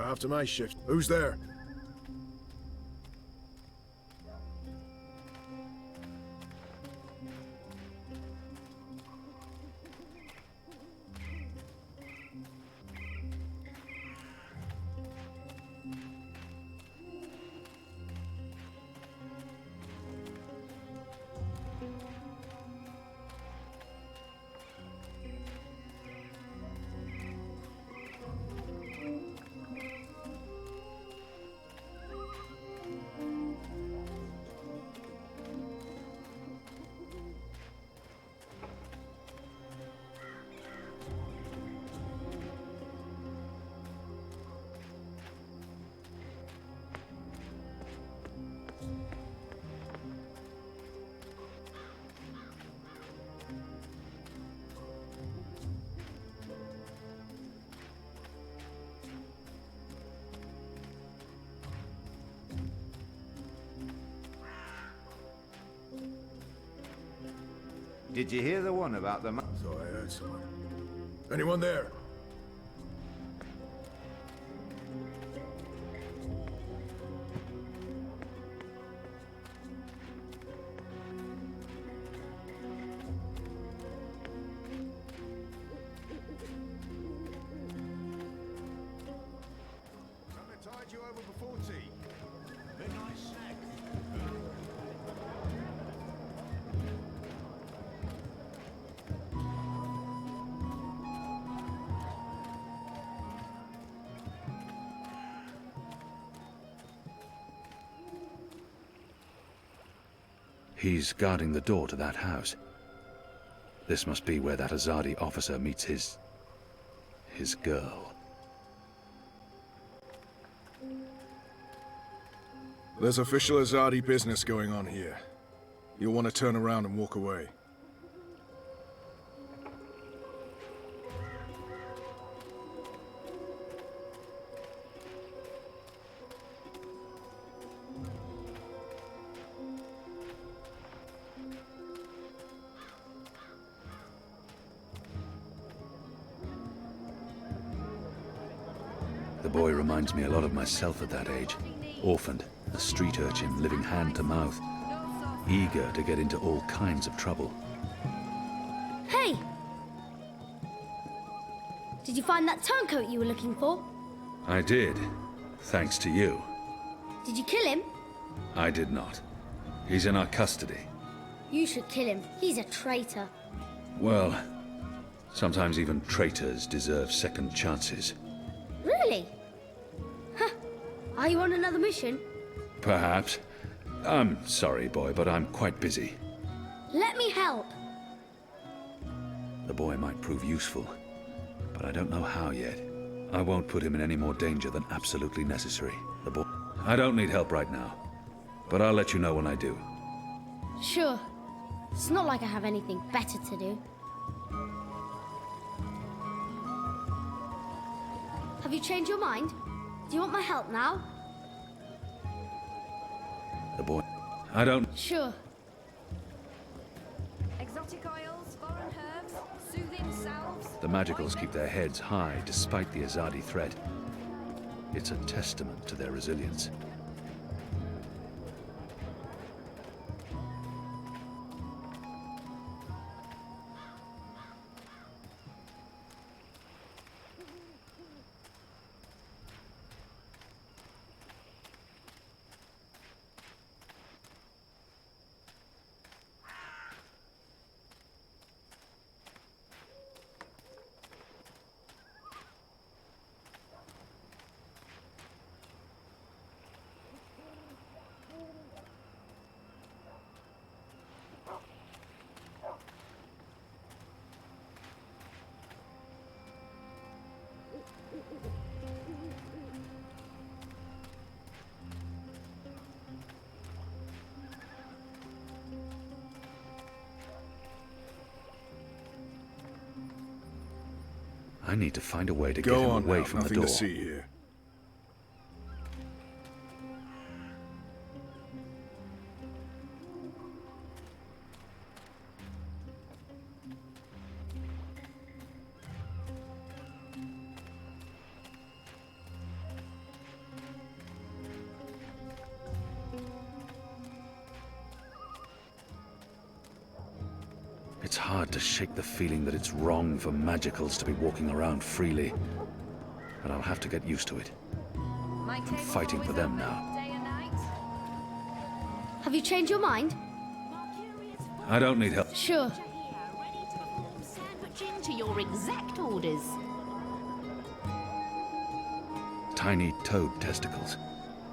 After my shift. Who's there? Did you hear the one about the... So I heard someone. Anyone there? Something tied you over before tea. A nice snack. He's guarding the door to that house. This must be where that Azadi officer meets his girl. There's official Azadi business going on here. You'll want to turn around and walk away. The boy reminds me a lot of myself at that age. Orphaned, a street urchin living hand to mouth. Eager to get into all kinds of trouble. Hey! Did you find that turncoat you were looking for? I did, thanks to you. Did you kill him? I did not. He's in our custody. You should kill him. He's a traitor. Well, sometimes even traitors deserve second chances. Really? Huh. Are you on another mission? Perhaps. I'm sorry, boy, but I'm quite busy. Let me help. The boy might prove useful, but I don't know how yet. I won't put him in any more danger than absolutely necessary. The boy... I don't need help right now, but I'll let you know when I do. Sure. It's not like I have anything better to do. Have you changed your mind? Do you want my help now? The boy... I don't... Sure. Exotic oils, foreign herbs, soothing salves. The Magicals keep their heads high despite the Azadi threat. It's a testament to their resilience. I need to find a way to get him away now. from the Nothing door. to see here. hard to shake the feeling that it's wrong for magicals to be walking around freely. But I'll have to get used to it. My I'm table's fighting for always them open, now. day and night. Have you changed your mind? I don't need help. Sure. Ready to perform sandwiching to your exact orders. Tiny toad testicles.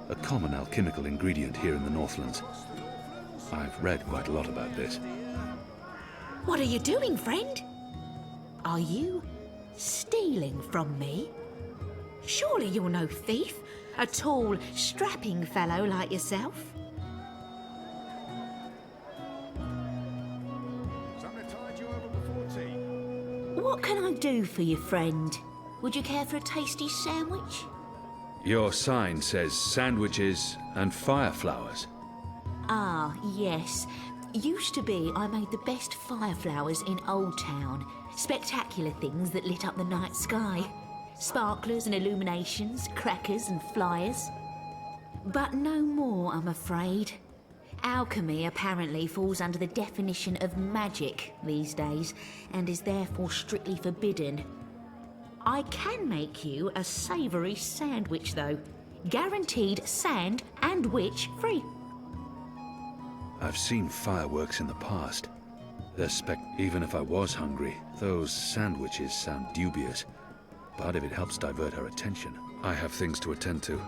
A common alchemical ingredient here in the Northlands. I've read quite a lot about this. What are you doing, friend? Are you stealing from me? Surely you're no thief, a tall, strapping fellow like yourself. Something to tide you over before tea. What can I do for you, friend? Would you care for a tasty sandwich? Your sign says sandwiches and fire flowers. Ah, yes. Used to be I made the best fire flowers in Old Town. Spectacular things that lit up the night sky. Sparklers and illuminations, crackers and flyers. But no more, I'm afraid. Alchemy apparently falls under the definition of magic these days, and is therefore strictly forbidden. I can make you a savoury sandwich, though. Guaranteed sand and witch free. I've seen fireworks in the past. They're even if I was hungry, those sandwiches sound dubious. But if it helps divert her attention, I have things to attend to.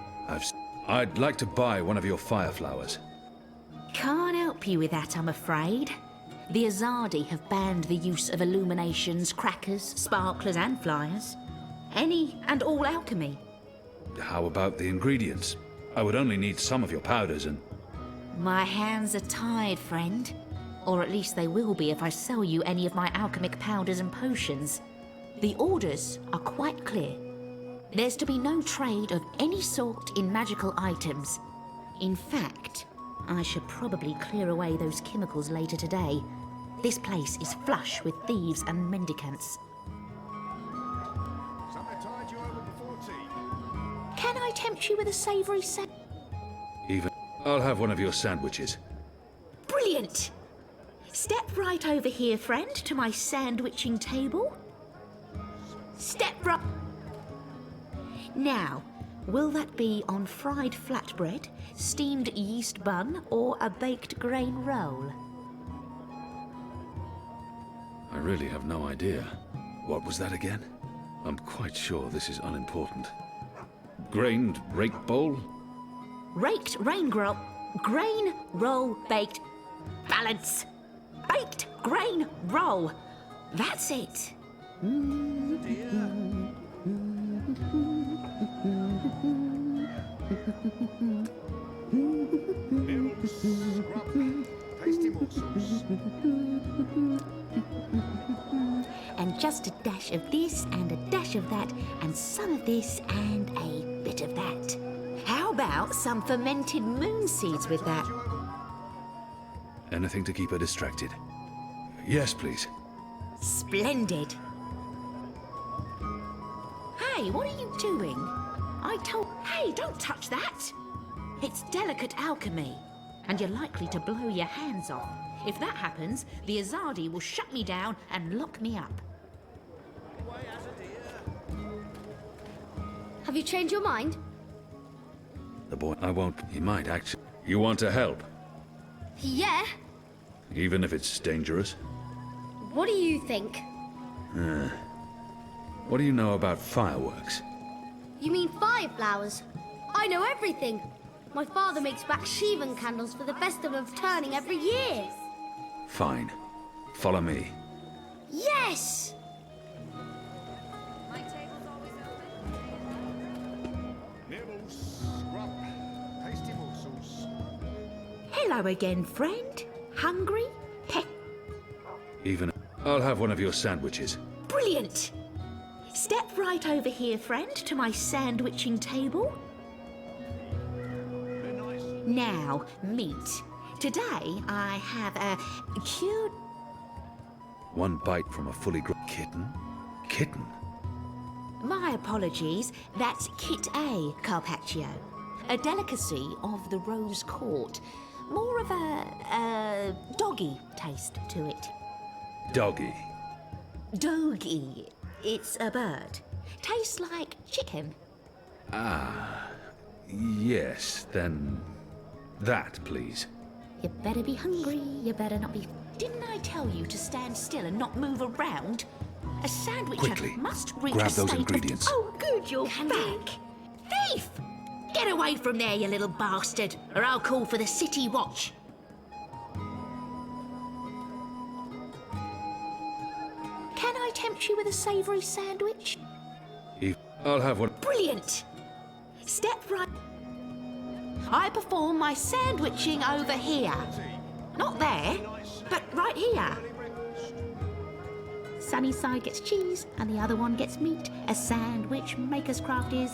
I'd like to buy one of your fire flowers. Can't help you with that, I'm afraid. The Azadi have banned the use of illuminations, crackers, sparklers and flyers. Any and all alchemy. How about the ingredients? I would only need some of your powders and... My hands are tied, friend. Or at least they will be if I sell you any of my alchemic powders and potions. The orders are quite clear. There's to be no trade of any sort in magical items. In fact, I should probably clear away those chemicals later today. This place is flush with thieves and mendicants. Something to tide you over before tea. Can I tempt you with a savoury I'll have one of your sandwiches. Brilliant! Step right over here, friend, to my sandwiching table. Step right... Now, will that be on fried flatbread, steamed yeast bun, or a baked grain roll? I really have no idea. What was that again? I'm quite sure this is unimportant. Grained rake bowl? Raked grain roll baked balance. Baked grain roll. That's it. Milk, scrub, tasty morsels. And just a dash of this and a dash of that and some of this and a bit of that. How about some fermented moon seeds with that? Anything to keep her distracted. Yes, please. Splendid. Hey, what are you doing? Hey, don't touch that. It's delicate alchemy, and you're likely to blow your hands off. If that happens, the Azadi will shut me down and lock me up. Have you changed your mind? The boy... I won't... He might actually... You want to help? Yeah. Even if it's dangerous? What do you think? What do you know about fireworks? You mean fire flowers? I know everything. My father makes Bakshivan candles for the Festival of Turning every year. Fine. Follow me. Yes! My table's always open, day and night. Nibbles, scrub, tasty morsels. Hello again, friend. Hungry? Even... I'll have one of your sandwiches. Brilliant. Step right over here, friend, to my sandwiching table. Now, meat. Today, I have a cute... One bite from a fully grown... Kitten? Kitten? My apologies, that's Kit A, Carpaccio. A delicacy of the Rose Court. More of a doggy taste to it. Doggy. Doggy. It's a bird. Tastes like chicken. Yes, then... that, please. You better be hungry, you better not be... Didn't I tell you to stand still and not move around? A sandwich Quickly, must reach grab a those state ingredients. Of... Oh, good, you're back. Thief! Get away from there, you little bastard, or I'll call for the city watch. Can I tempt you with a savoury sandwich? I'll have one. Brilliant! Step right... I perform my sandwiching over here. Not there, but right here. Sunny side gets cheese, and the other one gets meat. A sandwich maker's craft is,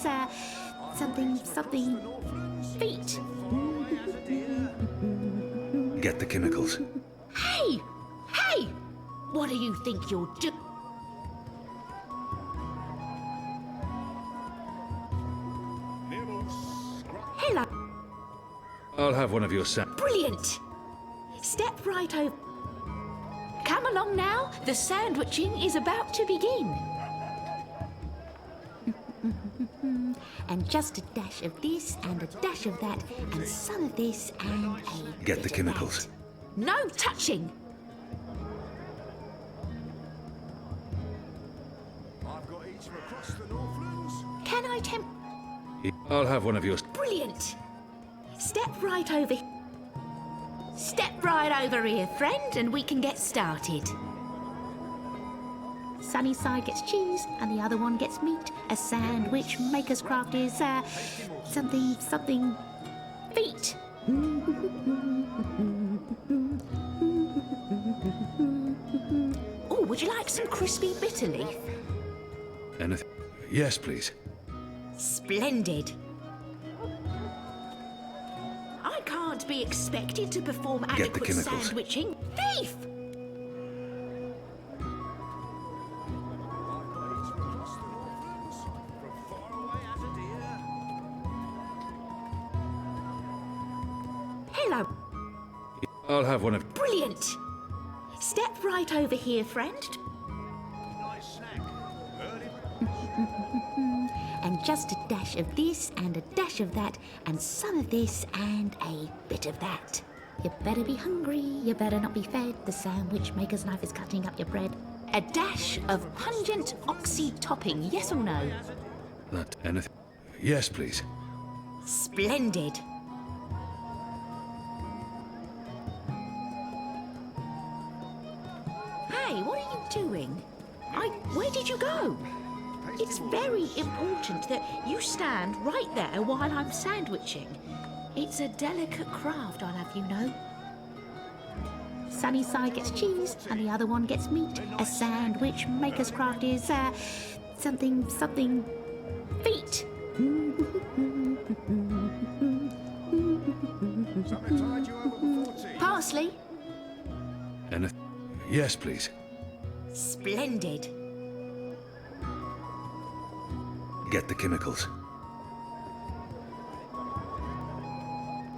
something feet. Get the chemicals. Hey! Hey! What do you think you're doing? Hello. I'll have one of your Brilliant! Step right over. Come along now, the sandwiching is about to begin. And just a dash of this and a dash of that and some of this and a Get the bit of chemicals. that. No touching! I've got each from across the Northlands. Can I tempt... I'll have one of yours. Brilliant! Step right over... Step right over here, friend, and we can get started. Sunny side gets cheese, and the other one gets meat. A sandwich maker's craft is, something feet. Oh, would you like some crispy bitter leaf? Anything? Yes, please. Splendid. I can't be expected to perform Get the adequate chemicals. sandwiching. Thief! Hello. I'll have one of... Brilliant. Step right over here, friend. Nice snack. Early And just a dash of this and a dash of that and some of this and a bit of that. You better be hungry, you better not be fed. The sandwich maker's knife is cutting up your bread. A dash of pungent oxy topping, yes or no? That anything? Yes, please. Splendid. Hey, what are you doing? Where did you go? It's very important that you stand right there while I'm sandwiching. It's a delicate craft, I'll have you know. Sunny side gets cheese, and the other one gets meat. A sandwich maker's craft is, something feet. something tied you over before tea. Parsley. Anything? Yes, please. Splendid. Get the chemicals.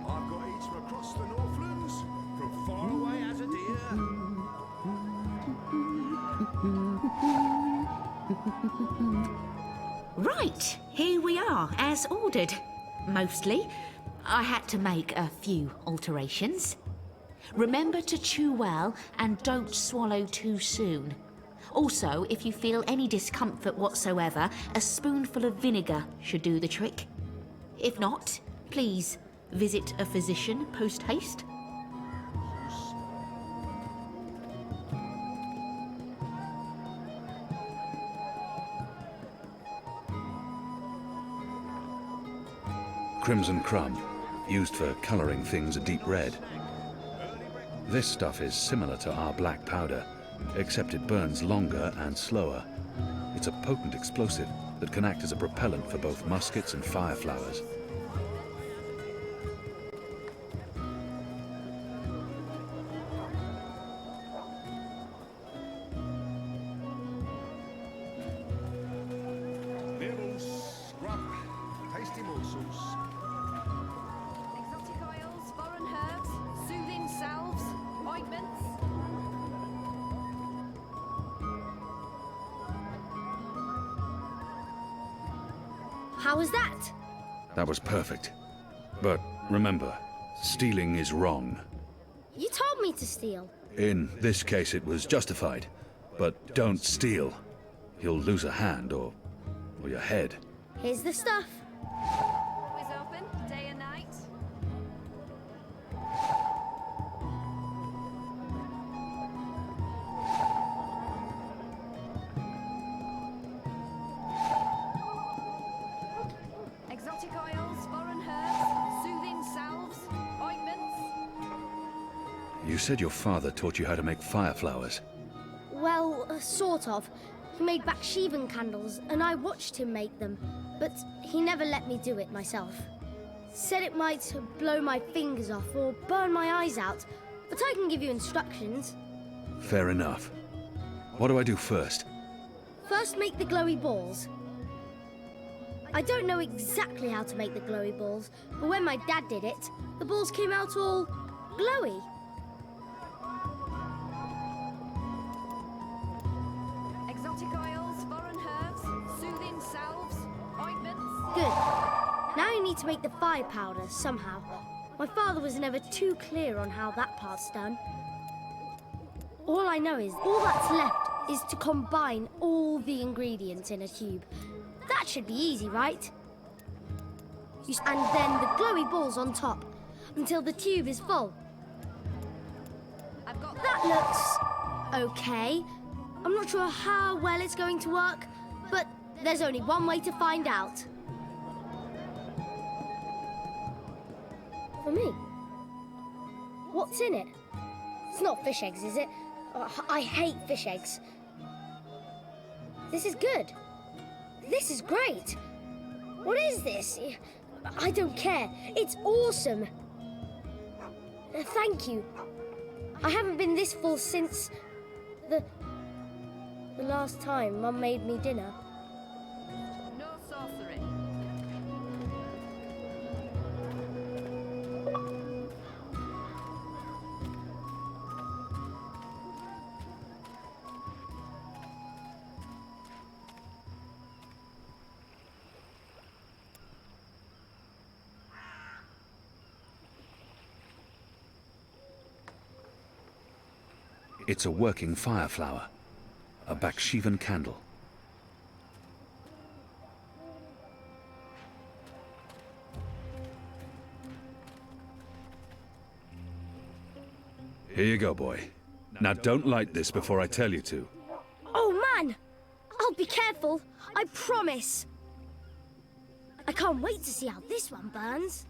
I've got each from across the Northlands, from far away as a deer. Right, here we are, as ordered. Mostly. I had to make a few alterations. Remember to chew well and don't swallow too soon. Also, if you feel any discomfort whatsoever, a spoonful of vinegar should do the trick. If not, please visit a physician post-haste. Crimson crumb, used for colouring things a deep red. This stuff is similar to our black powder, except it burns longer and slower. It's a potent explosive that can act as a propellant for both muskets and fire flowers. Nibbles, scrub, tasty morsels. Exotic oils, foreign herbs, soothing salves, ointments. How was that? That was perfect. But remember, stealing is wrong. You told me to steal. In this case, it was justified. But don't steal. You'll lose a hand or your head. Here's the stuff. Always open, day and night. Exotic oils, foreign herbs, soothing salves, ointments. You said your father taught you how to make fire flowers. Well, sort of. He made Bakshivan candles, and I watched him make them, but he never let me do it myself. Said it might blow my fingers off or burn my eyes out, but I can give you instructions. Fair enough. What do I do first? First, make the glowy balls. I don't know exactly how to make the glowy balls, but when my dad did it, the balls came out all glowy. Exotic oils, foreign herbs, soothing salves, ointments. Good. Now you need to make the fire powder somehow. My father was never too clear on how that part's done. All I know is all that's left is to combine all the ingredients in a tube. That should be easy, right? And then the glowy balls on top until the tube is full. I've got That looks okay. I'm not sure how well it's going to work, but there's only one way to find out. For me? What's in it? It's not fish eggs, is it? Oh, I hate fish eggs. This is good. This is great. What is this? I don't care. It's awesome. Thank you. I haven't been this full since the last time Mum made me dinner. no sorcery. It's a working fire flower. A Bakshivan candle. Here you go, boy. Now don't light this before I tell you to. Oh, man! I'll be careful. I promise. I can't wait to see how this one burns.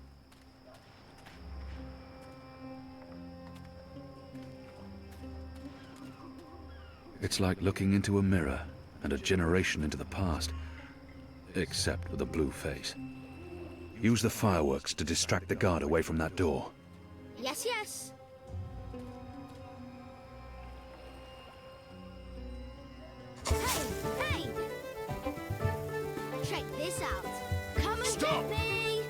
It's like looking into a mirror and a generation into the past. Except with a blue face. Use the fireworks to distract the guard away from that door. Yes, yes. Hey, hey! Check this out. Come and Stop! get me!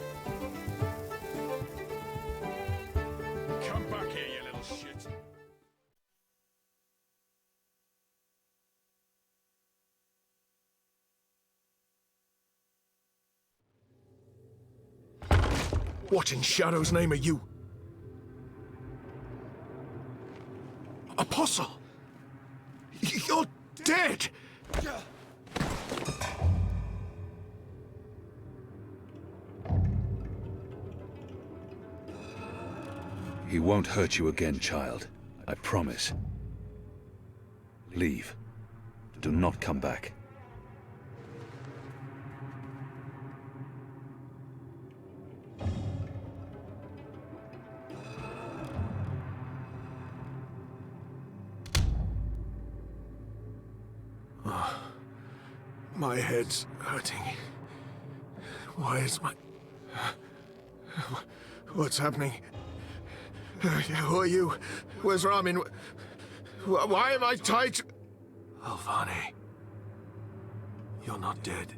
Come back here, you little shit. What in Shadow's name are you? Apostle! You're dead! He won't hurt you again, child. I promise. Leave. Do not come back. My head's hurting. Why is my... What's happening? Who are you? Where's Ramin? Why am I tied to... Alvani. You're not dead.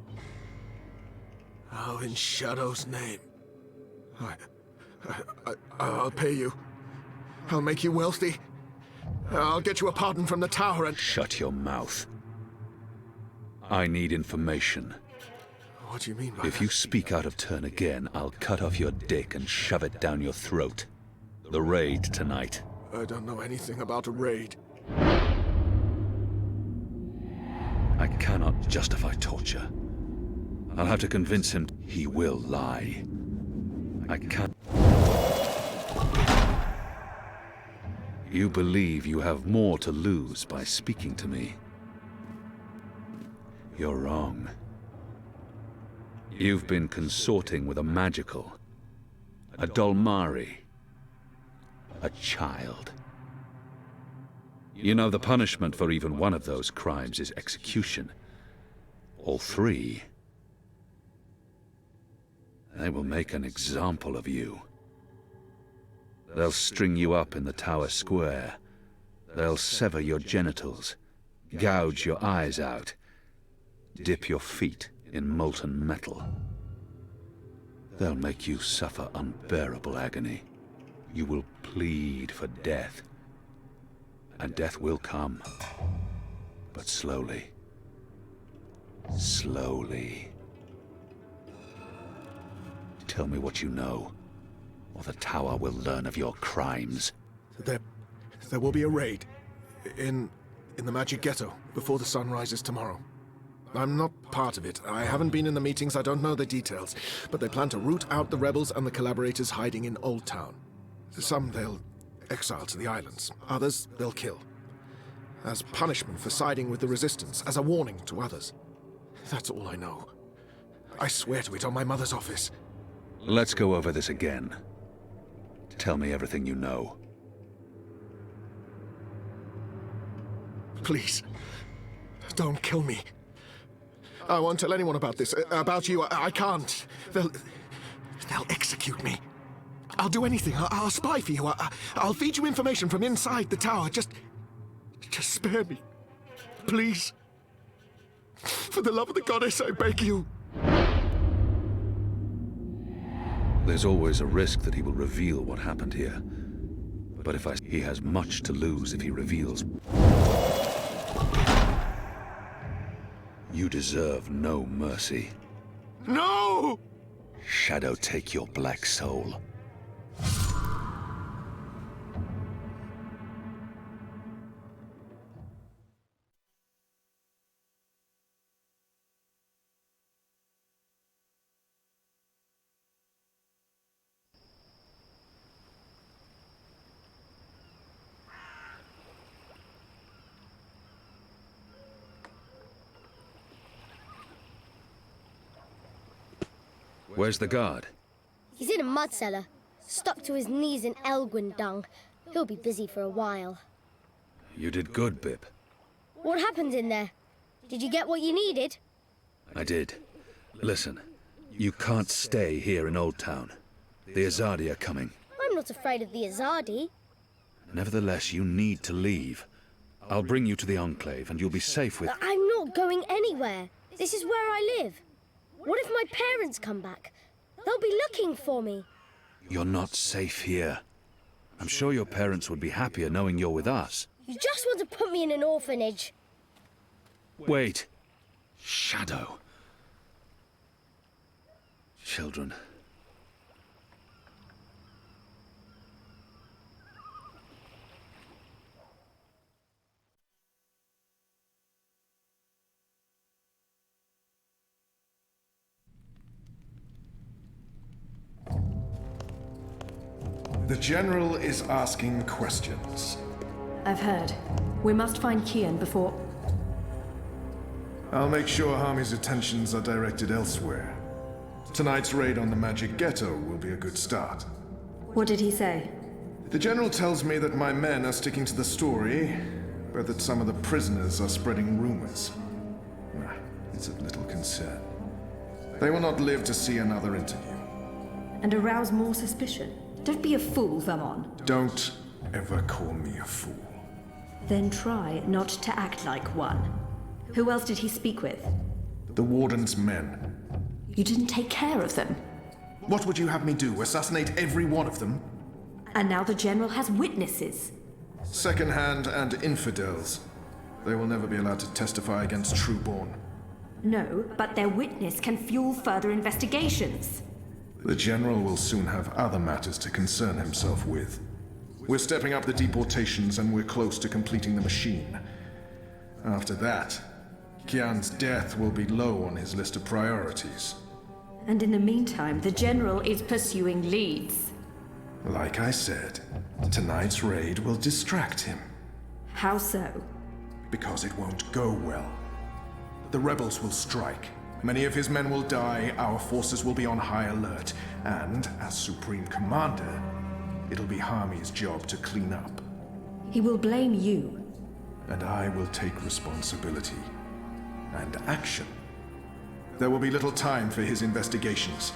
How in Shadow's name? I'll pay you. I'll make you wealthy. I'll get you a pardon from the tower and... Shut your mouth. I need information. What do you mean by If you speak out of turn again, I'll cut off your dick and shove it down your throat. The raid tonight. I don't know anything about a raid. I cannot justify torture. I'll have to convince him he will lie. I can't... You believe you have more to lose by speaking to me. You're wrong. You've been consorting with a magical, a Dolmari, a child. You know the punishment for even one of those crimes is execution. All three. They will make an example of you. They'll string you up in the tower square. They'll sever your genitals, gouge your eyes out, dip your feet in molten metal. They'll make you suffer unbearable agony. You will plead for death. And death will come. But slowly. Slowly. Tell me what you know, or the tower will learn of your crimes. There will be a raid. In the Magic Ghetto, before the sun rises tomorrow. I'm not part of it. I haven't been in the meetings, I don't know the details. But they plan to root out the rebels and the collaborators hiding in Old Town. Some they'll exile to the islands. Others they'll kill. As punishment for siding with the Resistance, as a warning to others. That's all I know. I swear to it on my mother's office. Let's go over this again. Tell me everything you know. Please, don't kill me. I won't tell anyone about this. About you, I can't. They'll execute me. I'll do anything. I'll spy for you. I'll feed you information from inside the tower. Just spare me. Please. For the love of the goddess, I beg you. There's always a risk that he will reveal what happened here. But he has much to lose if he reveals. You deserve no mercy. No! Shadow take your black soul. Where's the guard? He's in a mud cellar, stuck to his knees in Elgwyn dung. He'll be busy for a while. You did good, Bip. What happened in there? Did you get what you needed? I did. Listen, you can't stay here in Old Town. The Azadi are coming. I'm not afraid of the Azadi. Nevertheless, you need to leave. I'll bring you to the Enclave, and you'll be safe with... I'm not going anywhere. This is where I live. What if my parents come back? They'll be looking for me. You're not safe here. I'm sure your parents would be happier knowing you're with us. You just want to put me in an orphanage. Wait. Shadow. Children. The General is asking questions. I've heard. We must find Kian before... I'll make sure Harmy's attentions are directed elsewhere. Tonight's raid on the Magic Ghetto will be a good start. What did he say? The General tells me that my men are sticking to the story, but that some of the prisoners are spreading rumors. It's of little concern. They will not live to see another interview. And arouse more suspicion? Don't be a fool, Vermon. Don't ever call me a fool. Then try not to act like one. Who else did he speak with? The Warden's men. You didn't take care of them. What would you have me do? Assassinate every one of them? And now the General has witnesses. Second-hand and infidels. They will never be allowed to testify against Trueborn. No, but their witness can fuel further investigations. The General will soon have other matters to concern himself with. We're stepping up the deportations and we're close to completing the machine. After that, Kian's death will be low on his list of priorities. And in the meantime, the General is pursuing leads. Like I said, tonight's raid will distract him. How so? Because it won't go well. The rebels will strike. Many of his men will die, our forces will be on high alert, and, as Supreme Commander, it'll be Harmy's job to clean up. He will blame you. And I will take responsibility. And action. There will be little time for his investigations.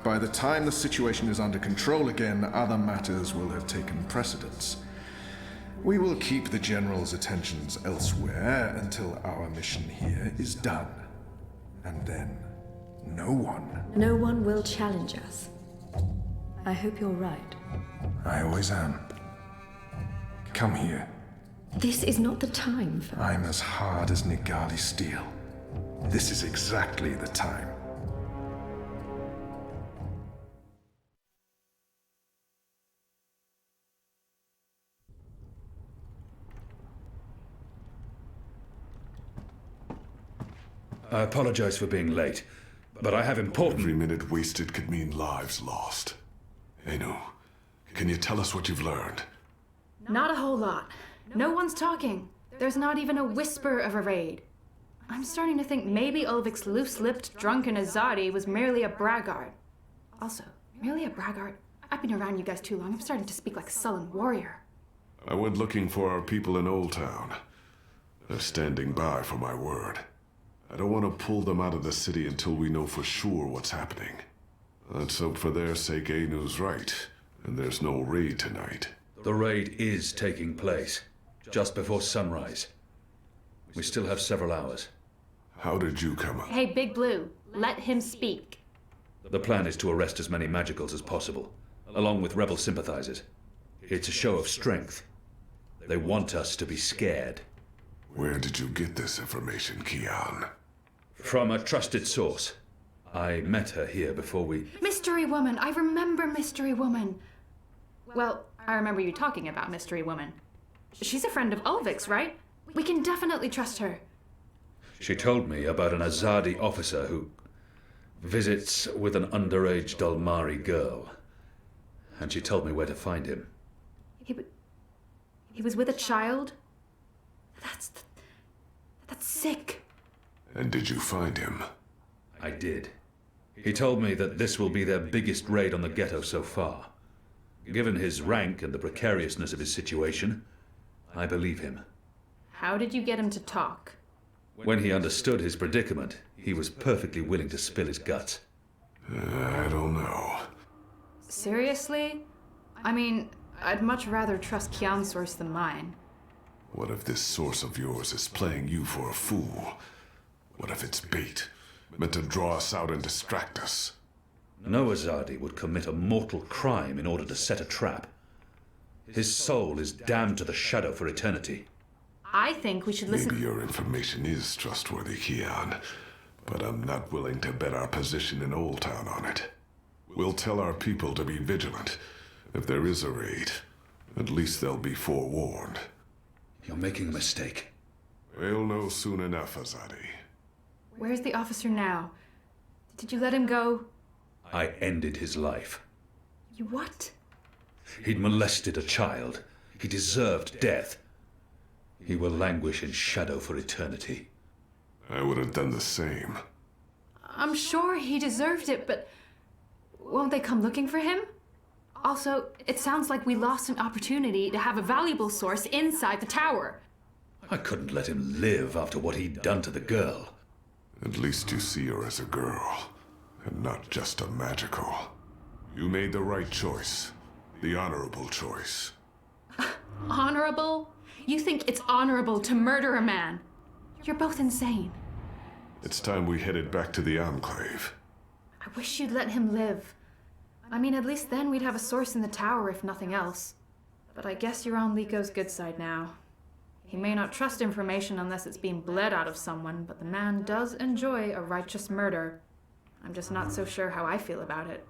By the time the situation is under control again, other matters will have taken precedence. We will keep the General's attentions elsewhere until our mission here is done. And then, no one will challenge us. I hope you're right. I always am. Come here. This is not the time for... I'm as hard as Nigali steel. This is exactly the time. I apologize for being late, but I have important... Every minute wasted could mean lives lost. Anu, can you tell us what you've learned? Not a whole lot. No one's talking. There's not even a whisper of a raid. I'm starting to think maybe Ulvik's loose-lipped, drunken Azadi was merely a braggart. Also, merely a braggart? I've been around you guys too long. I'm starting to speak like a sullen warrior. I went looking for our people in Old Town. They're standing by for my word. I don't want to pull them out of the city until we know for sure what's happening. Let's hope for their sake Anu's right, and there's no raid tonight. The raid is taking place, just before sunrise. We still have several hours. How did you come up? Hey, Big Blue, let him speak. The plan is to arrest as many magicals as possible, along with rebel sympathizers. It's a show of strength. They want us to be scared. Where did you get this information, Kian? From a trusted source. I met her here before we... Mystery Woman! I remember Mystery Woman! Well, I remember you talking about Mystery Woman. She's a friend of Ulvik's, right? We can definitely trust her. She told me about an Azadi officer who visits with an underage Dalmari girl. And she told me where to find him. He was with a child? That's sick. And did you find him? I did. He told me that this will be their biggest raid on the ghetto so far. Given his rank and the precariousness of his situation, I believe him. How did you get him to talk? When he understood his predicament, he was perfectly willing to spill his guts. I don't know. Seriously? I mean, I'd much rather trust Kian's source than mine. What if this source of yours is playing you for a fool? What if it's bait, meant to draw us out and distract us? No Azadi would commit a mortal crime in order to set a trap. His soul is damned to the shadow for eternity. I think we should listen... Maybe your information is trustworthy, Kian, but I'm not willing to bet our position in Old Town on it. We'll tell our people to be vigilant. If there is a raid, at least they'll be forewarned. You're making a mistake. We'll know soon enough, Azadi. Where's the officer now? Did you let him go? I ended his life. You what? He'd molested a child. He deserved death. He will languish in shadow for eternity. I would have done the same. I'm sure he deserved it, but won't they come looking for him? Also, it sounds like we lost an opportunity to have a valuable source inside the tower. I couldn't let him live after what he'd done to the girl. At least you see her as a girl, and not just a magical. You made the right choice. The honorable choice. Honorable? You think it's honorable to murder a man? You're both insane. It's time we headed back to the Enclave. I wish you'd let him live. I mean, at least then we'd have a source in the tower, if nothing else. But I guess you're on Liko good side now. He may not trust information unless it's being bled out of someone, but the man does enjoy a righteous murder. I'm just not so sure how I feel about it.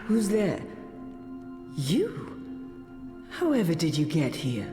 Who's there? You? However did you get here?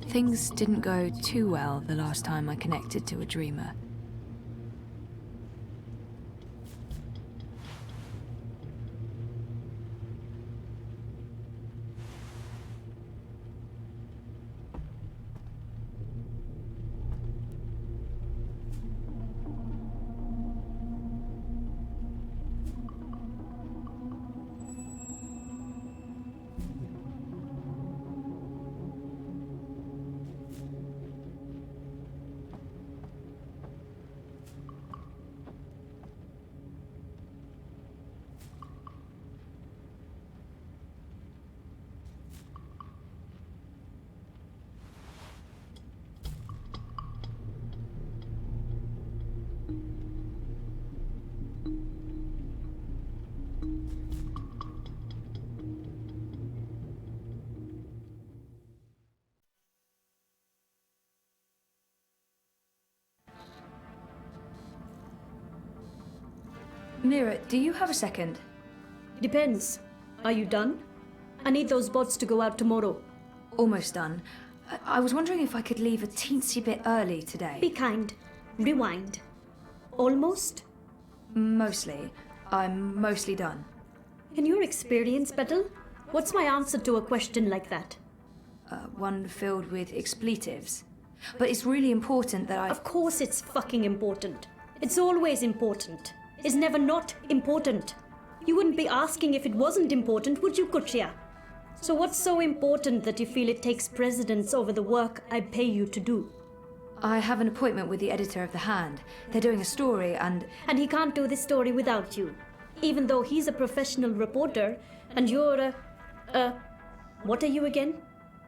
Things didn't go too well the last time I connected to a dreamer. Mira, do you have a second? Depends. Are you done? I need those bots to go out tomorrow. Almost done. I was wondering if I could leave a teensy bit early today. Be kind. Rewind. Almost? Mostly. I'm mostly done. In your experience, Petal, what's my answer to a question like that? One filled with expletives. But it's really important that I... Of course it's fucking important. It's always important. It's never not important. You wouldn't be asking if it wasn't important, would you, Kuchia? So what's so important that you feel it takes precedence over the work I pay you to do? I have an appointment with the editor of The Hand. They're doing a story and he can't do this story without you. Even though he's a professional reporter, and you're what are you again?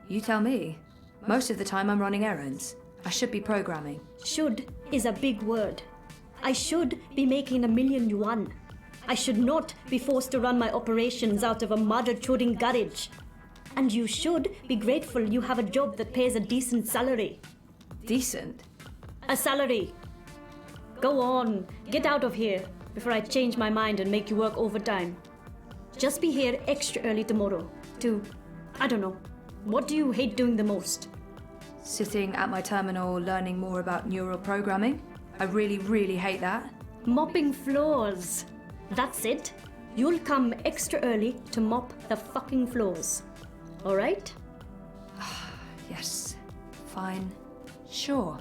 You tell me. Most of the time I'm running errands. I should be programming. Should is a big word. I should be making 1,000,000 yuan. I should not be forced to run my operations out of a mother-chuding garage. And you should be grateful you have a job that pays a decent salary. Decent? A salary. Go on, get out of here before I change my mind and make you work overtime. Just be here extra early tomorrow to, I don't know, what do you hate doing the most? Sitting at my terminal learning more about neural programming. I really, really hate that. Mopping floors. That's it. You'll come extra early to mop the fucking floors. All right? Yes. Fine. Sure.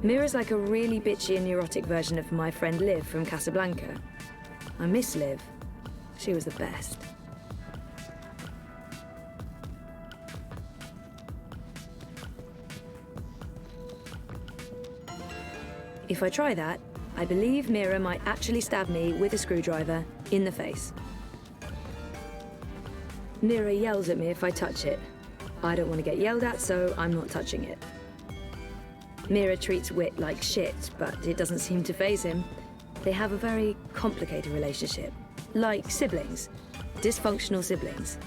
Mira's like a really bitchy and neurotic version of my friend Liv from Casablanca. I miss Liv. She was the best. If I try that, I believe Mira might actually stab me with a screwdriver in the face. Mira yells at me if I touch it. I don't want to get yelled at, so I'm not touching it. Mira treats Wit like shit, but it doesn't seem to faze him. They have a very complicated relationship. Like siblings. Dysfunctional siblings.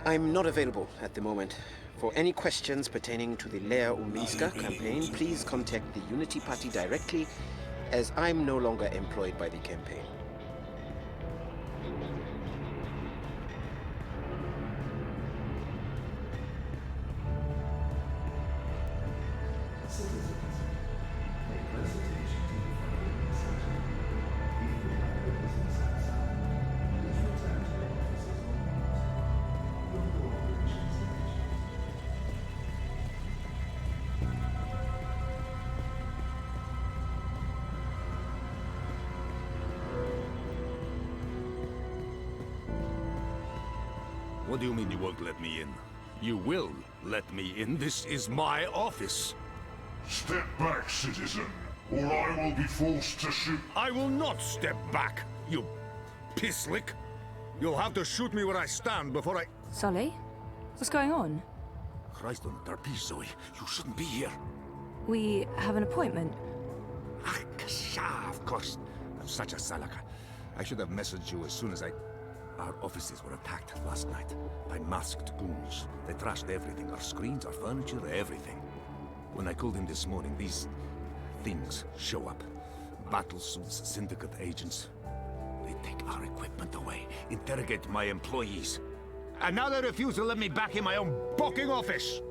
I'm not available at the moment. For any questions pertaining to the Lea Uminska campaign, please contact the Unity Party directly, as I'm no longer employed by the campaign. What do you mean you won't let me in? You will let me in. This is my office. Step back, citizen, or I will be forced to shoot. I will not step back, you pisslick. You'll have to shoot me where I stand before I... Sully? What's going on? Christ on the Tarpees, Zoe. You shouldn't be here. We have an appointment. Ah, kasha, of course. I'm such a salaka. I should have messaged you as soon as I... Our offices were attacked last night by masked goons. They trashed everything. Our screens, our furniture, everything. When I called in this morning, these things show up. Battlesuits, syndicate agents. They take our equipment away, interrogate my employees. And now they refuse to let me back in my own booking office!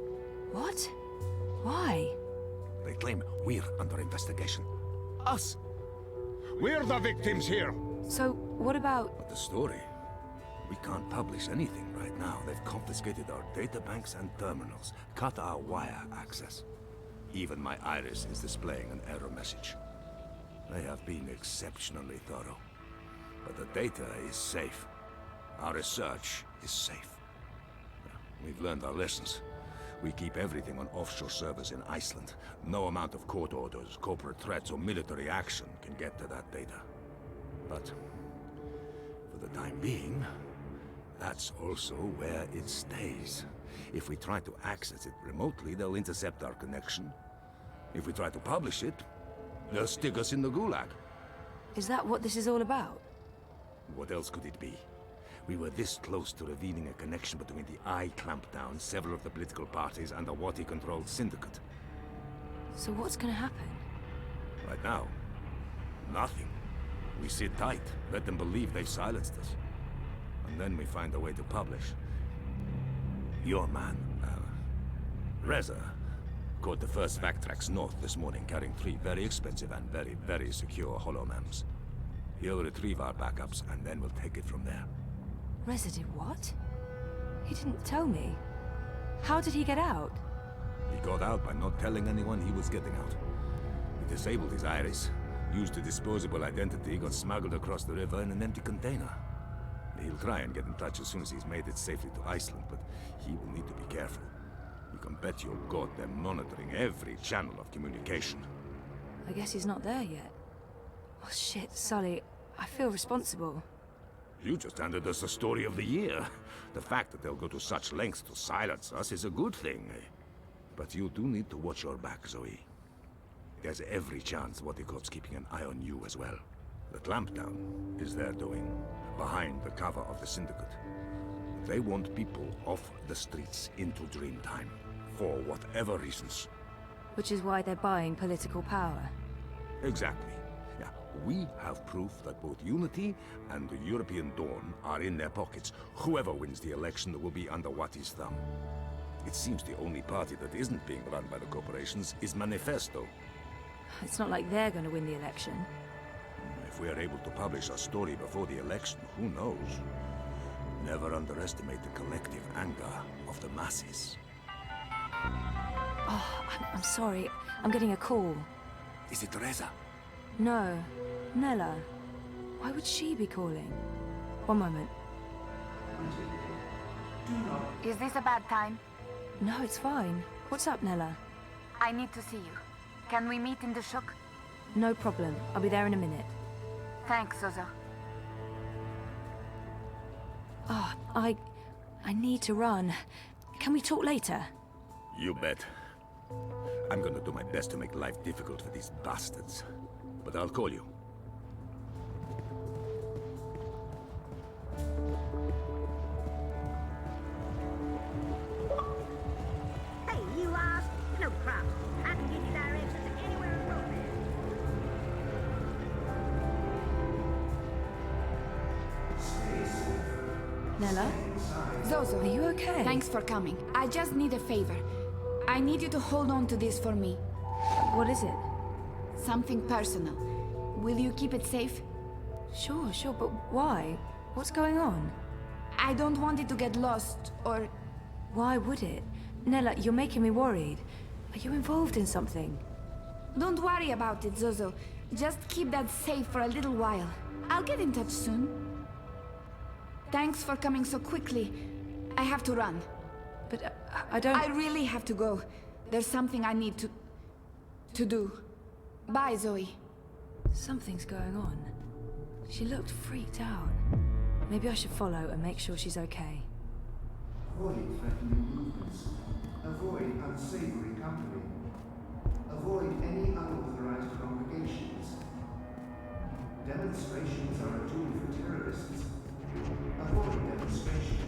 What? Why? They claim we're under investigation. Us! We're the victims here! So, what about... But the story? We can't publish anything right now. They've confiscated our databanks and terminals, cut our wire access. Even my iris is displaying an error message. They have been exceptionally thorough. But the data is safe. Our research is safe. We've learned our lessons. We keep everything on offshore servers in Iceland. No amount of court orders, corporate threats, or military action can get to that data. But for the time being, that's also where it stays. If we try to access it remotely, they'll intercept our connection. If we try to publish it, they'll stick us in the gulag. Is that what this is all about? What else could it be? We were this close to revealing a connection between the Eye clampdown, several of the political parties, and the Wati-controlled syndicate. So what's gonna happen? Right now, nothing. We sit tight, let them believe they've silenced us. And then we find a way to publish. Your man, Reza, caught the first Vactrax north this morning, carrying 3 very expensive and very, very secure holomems. He'll retrieve our backups, and then we'll take it from there. Resident what? He didn't tell me. How did he get out? He got out by not telling anyone he was getting out. He disabled his iris, used a disposable identity, got smuggled across the river in an empty container. He'll try and get in touch as soon as he's made it safely to Iceland, but he will need to be careful. You can bet your god they're monitoring every channel of communication. I guess he's not there yet. Oh shit, Sully. I feel responsible. You just handed us the story of the year. The fact that they'll go to such lengths to silence us is a good thing. But you do need to watch your back, Zoe. There's every chance Vatikov's keeping an eye on you as well. The clampdown is their doing, behind the cover of the Syndicate. They want people off the streets into Dreamtime, for whatever reasons. Which is why they're buying political power. Exactly. Yeah, we have proof that both Unity and the European Dawn are in their pockets. Whoever wins the election will be under Wati's thumb. It seems the only party that isn't being run by the corporations is Manifesto. It's not like they're going to win the election. If we are able to publish our story before the election, who knows? Never underestimate the collective anger of the masses. Oh, I'm sorry. I'm getting a call. Is it Teresa? No. Nella. Why would she be calling? One moment. Is this a bad time? No, it's fine. What's up, Nella? I need to see you. Can we meet in the shuk? No problem. I'll be there in a minute. Thanks, Zozo. Oh, I need to run. Can we talk later? You bet. I'm gonna do my best to make life difficult for these bastards. But I'll call you. Hey, you asked? No problem. I can give you directions to anywhere appropriate. Nella? Zozo, are you okay? Thanks for coming. I just need a favor. I need you to hold on to this for me. What is it? Something personal. Will you keep it safe? Sure, but why? What's going on? I don't want it to get lost, or... Why would it? Nella, you're making me worried. Are you involved in something? Don't worry about it, Zozo. Just keep that safe for a little while. I'll get in touch soon. Thanks for coming so quickly. I have to run. But I don't... I really have to go. There's something I need to do. Bye, Zoe. Something's going on. She looked freaked out. Maybe I should follow and make sure she's okay. Avoid threatening movements. Avoid unsavory company. Avoid any unauthorized congregations. Demonstrations are a tool for terrorists. Avoid demonstrations.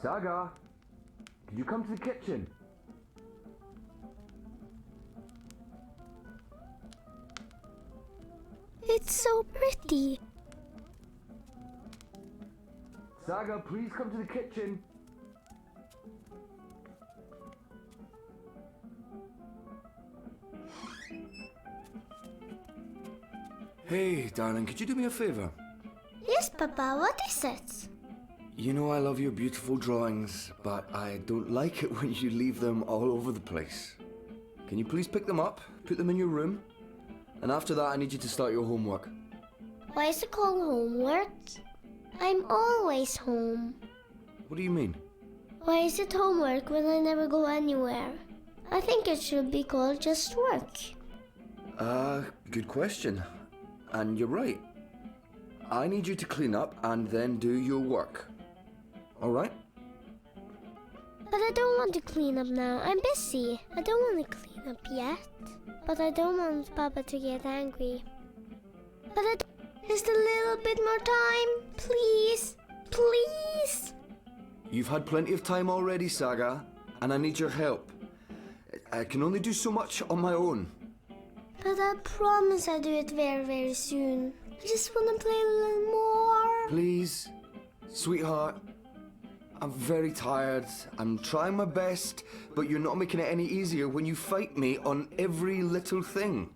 Saga, could you come to the kitchen? It's so pretty. Saga, please come to the kitchen. Hey, darling, could you do me a favor? Yes, Papa, what is it? You know I love your beautiful drawings, but I don't like it when you leave them all over the place. Can you please pick them up, put them in your room? And after that, I need you to start your homework. Why is it called homework? I'm always home. What do you mean? Why is it homework when I never go anywhere? I think it should be called just work. Good question. And you're right. I need you to clean up and then do your work. All right? But I don't want to clean up now. I'm busy. I don't want to clean up yet. But I don't want Papa to get angry. But just a little bit more time. Please. Please. You've had plenty of time already, Saga, and I need your help. I can only do so much on my own. But I promise I'll do it very, very soon. I just want to play a little more. Please, sweetheart. I'm very tired. I'm trying my best, but you're not making it any easier when you fight me on every little thing.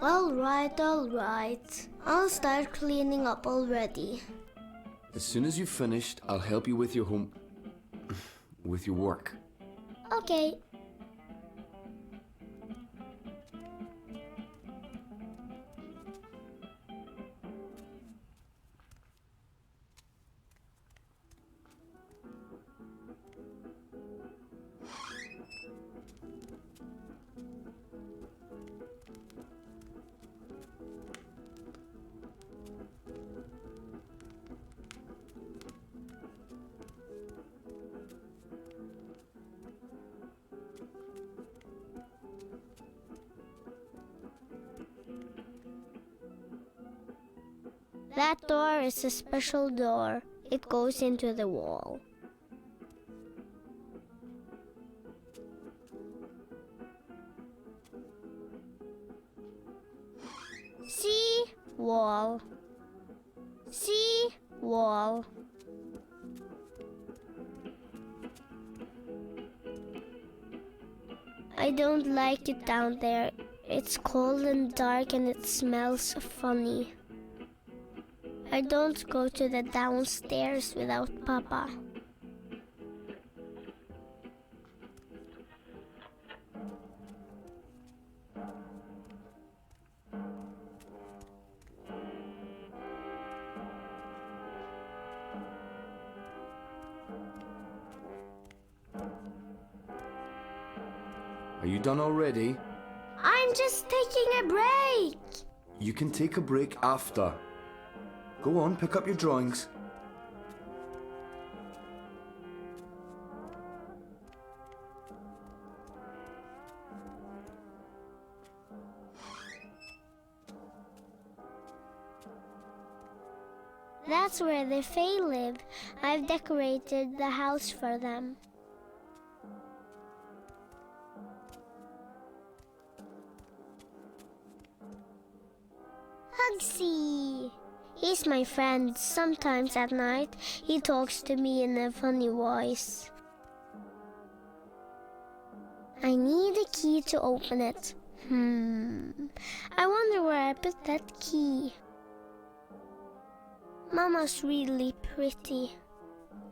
All right, all right. I'll start cleaning up already. As soon as you've finished, I'll help you with your with your work. Okay. That door is a special door. It goes into the wall. See? Wall. See? Wall. I don't like it down there. It's cold and dark and it smells funny. I don't go to the downstairs without Papa. Are you done already? I'm just taking a break. You can take a break after. Go on, pick up your drawings. That's where the Fae live. I've decorated the house for them. Hugsy! He's my friend. Sometimes at night, he talks to me in a funny voice. I need a key to open it. I wonder where I put that key. Mama's really pretty.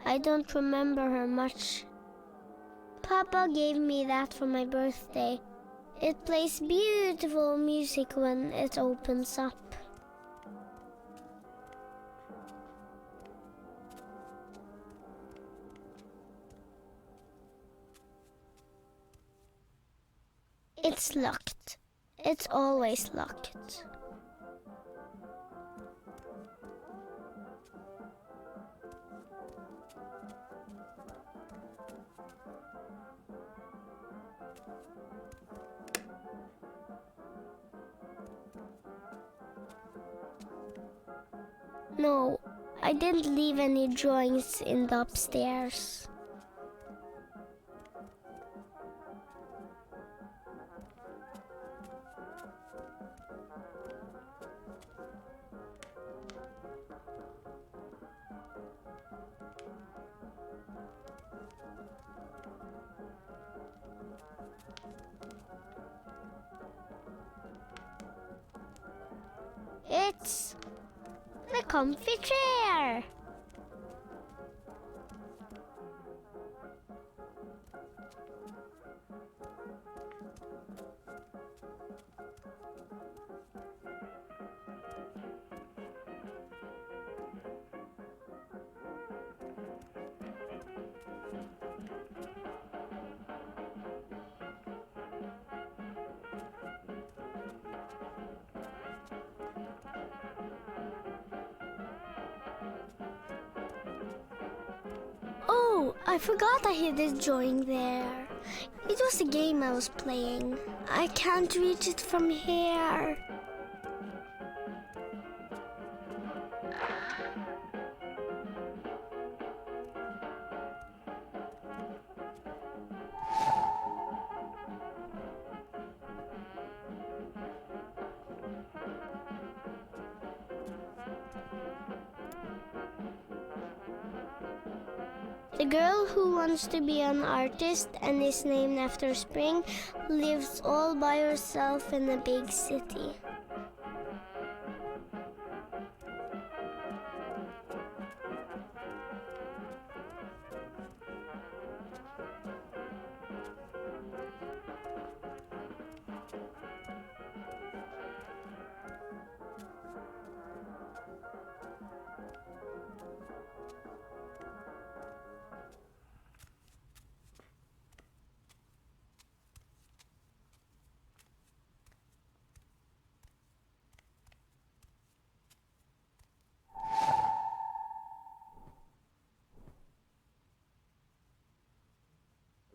I don't remember her much. Papa gave me that for my birthday. It plays beautiful music when it opens up. It's locked. It's always locked. No, I didn't leave any drawings in the upstairs. It's the comfy chair. Oh, I forgot I hid this drawing there. It was a game I was playing. I can't reach it from here. The girl who wants to be an artist and is named after spring lives all by herself in a big city.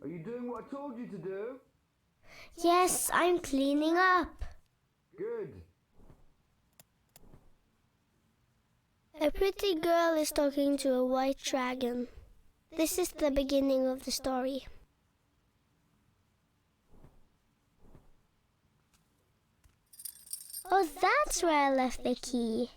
Are you doing what I told you to do? Yes, I'm cleaning up. Good. A pretty girl is talking to a white dragon. This is the beginning of the story. Oh, that's where I left the key.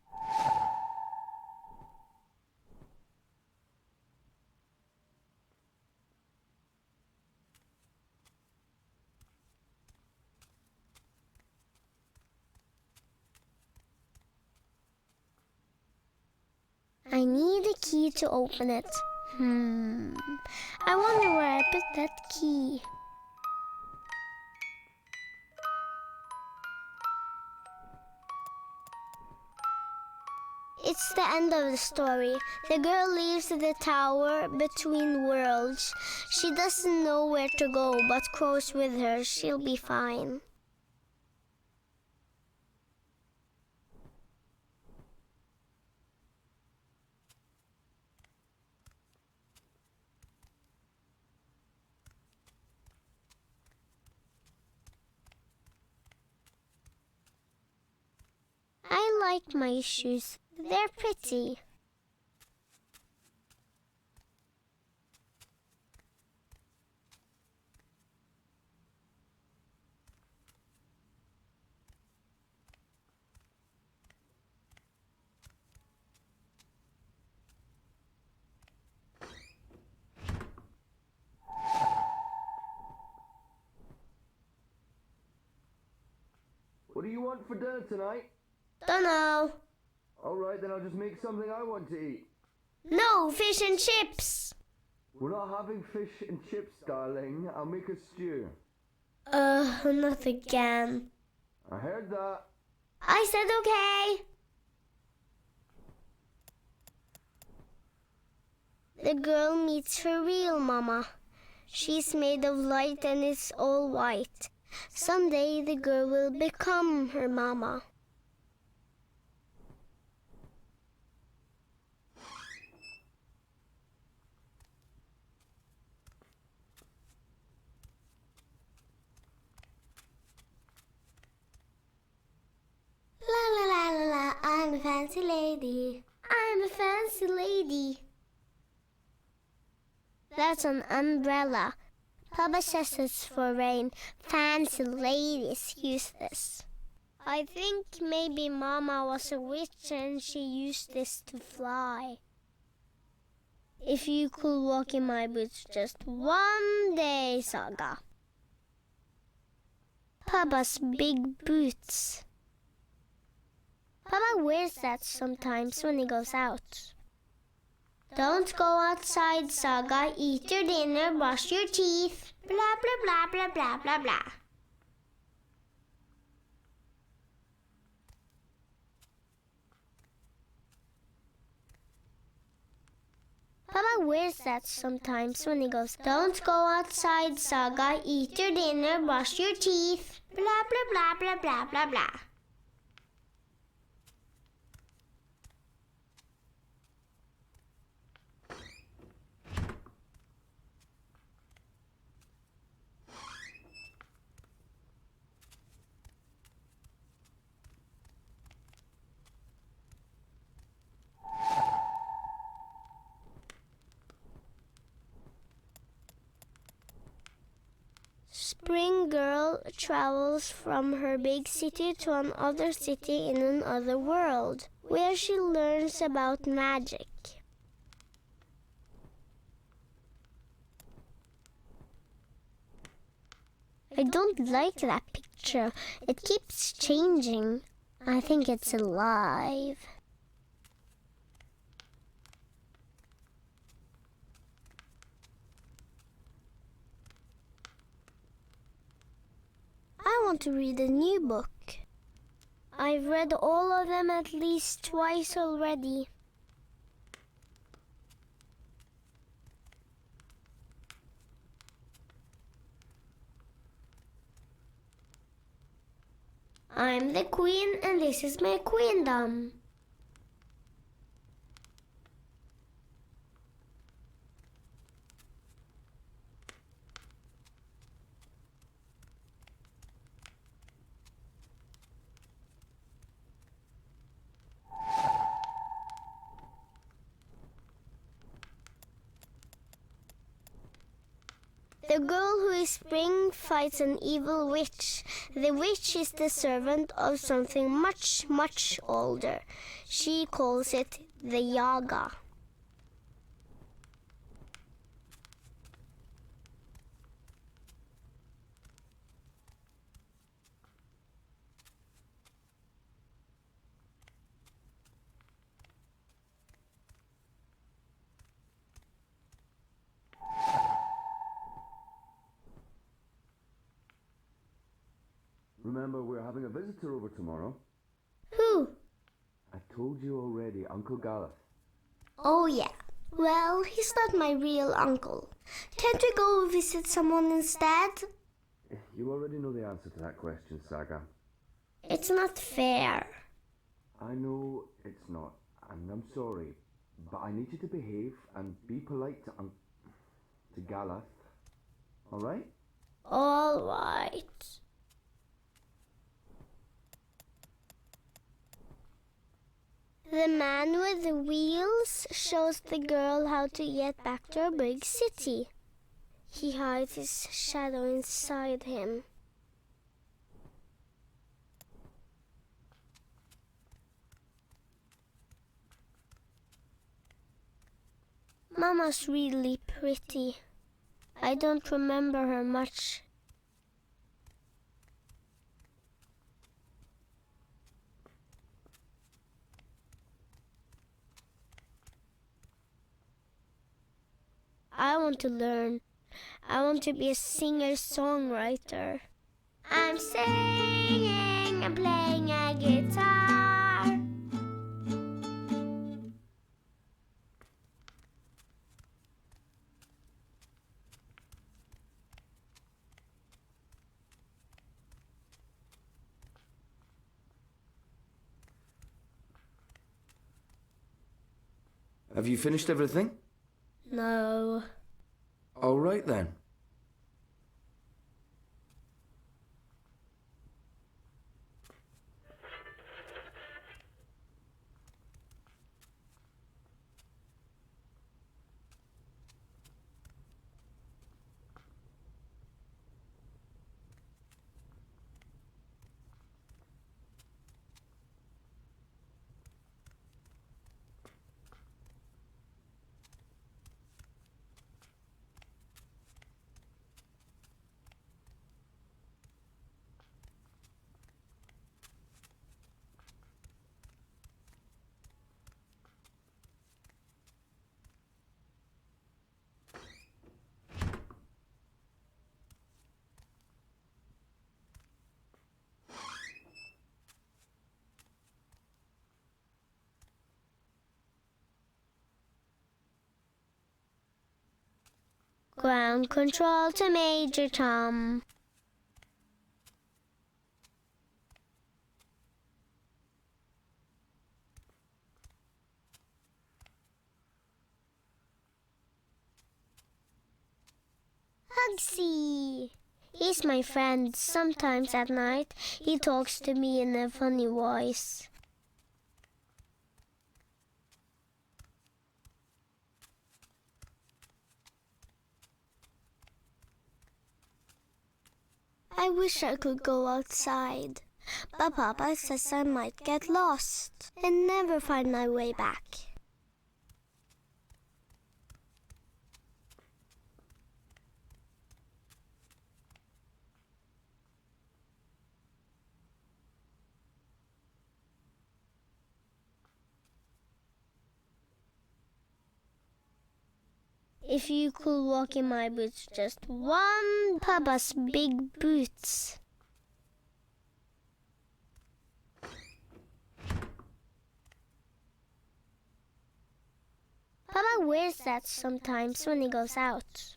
I need a key to open it. I wonder where I put that key. It's the end of the story. The girl leaves the tower between worlds. She doesn't know where to go, but Crow's with her. She'll be fine. I like my shoes. They're pretty. What do you want for dinner tonight? Dunno. Alright, then I'll just make something I want to eat. No, fish and chips. We're not having fish and chips, darling. I'll make a stew. Not again. I heard that. I said okay. The girl meets her real mama. She's made of light and is all white. Someday the girl will become her mama. La la la la la, I'm a fancy lady. I'm a fancy lady. That's an umbrella. Papa says it's for rain. Fancy ladies use this. I think maybe Mama was a witch and she used this to fly. If you could walk in my boots just one day, Saga. Papa's big boots. Papa wears that sometimes when he goes out. Don't go outside, Saga. Eat your dinner, brush your teeth. Blah, blah, blah, blah, blah, blah, blah. Papa wears that sometimes when he goes. Don't go outside, Saga. Eat your dinner, brush your teeth. Blah, blah, blah, blah, blah, blah, blah. Spring Girl travels from her big city to another city in another world, where she learns about magic. I don't like that picture. It keeps changing. I think it's alive. I want to read a new book. I've read all of them at least twice already. I'm the queen and this is my queendom. The girl who is Spring fights an evil witch. The witch is the servant of something much, much older. She calls it the Yaga. Remember, we're having a visitor over tomorrow. Who? I told you already, Uncle Gareth. Oh, yeah. Well, he's not my real uncle. Can't we go visit someone instead? You already know the answer to that question, Saga. It's not fair. I know it's not, and I'm sorry, but I need you to behave and be polite to Galeth. All right? All right. The man with the wheels shows the girl how to get back to a big city. He hides his shadow inside him. Mama's really pretty. I don't remember her much. I want to learn. I want to be a singer-songwriter. I'm singing and playing a guitar. Have you finished everything? No. All right then. Ground control to Major Tom. Hugsy. He's my friend. Sometimes at night, he talks to me in a funny voice. I wish I could go outside, but Papa says I might get lost and never find my way back. If you could walk in my boots, just one Papa's big boots. Papa wears that sometimes when he goes out.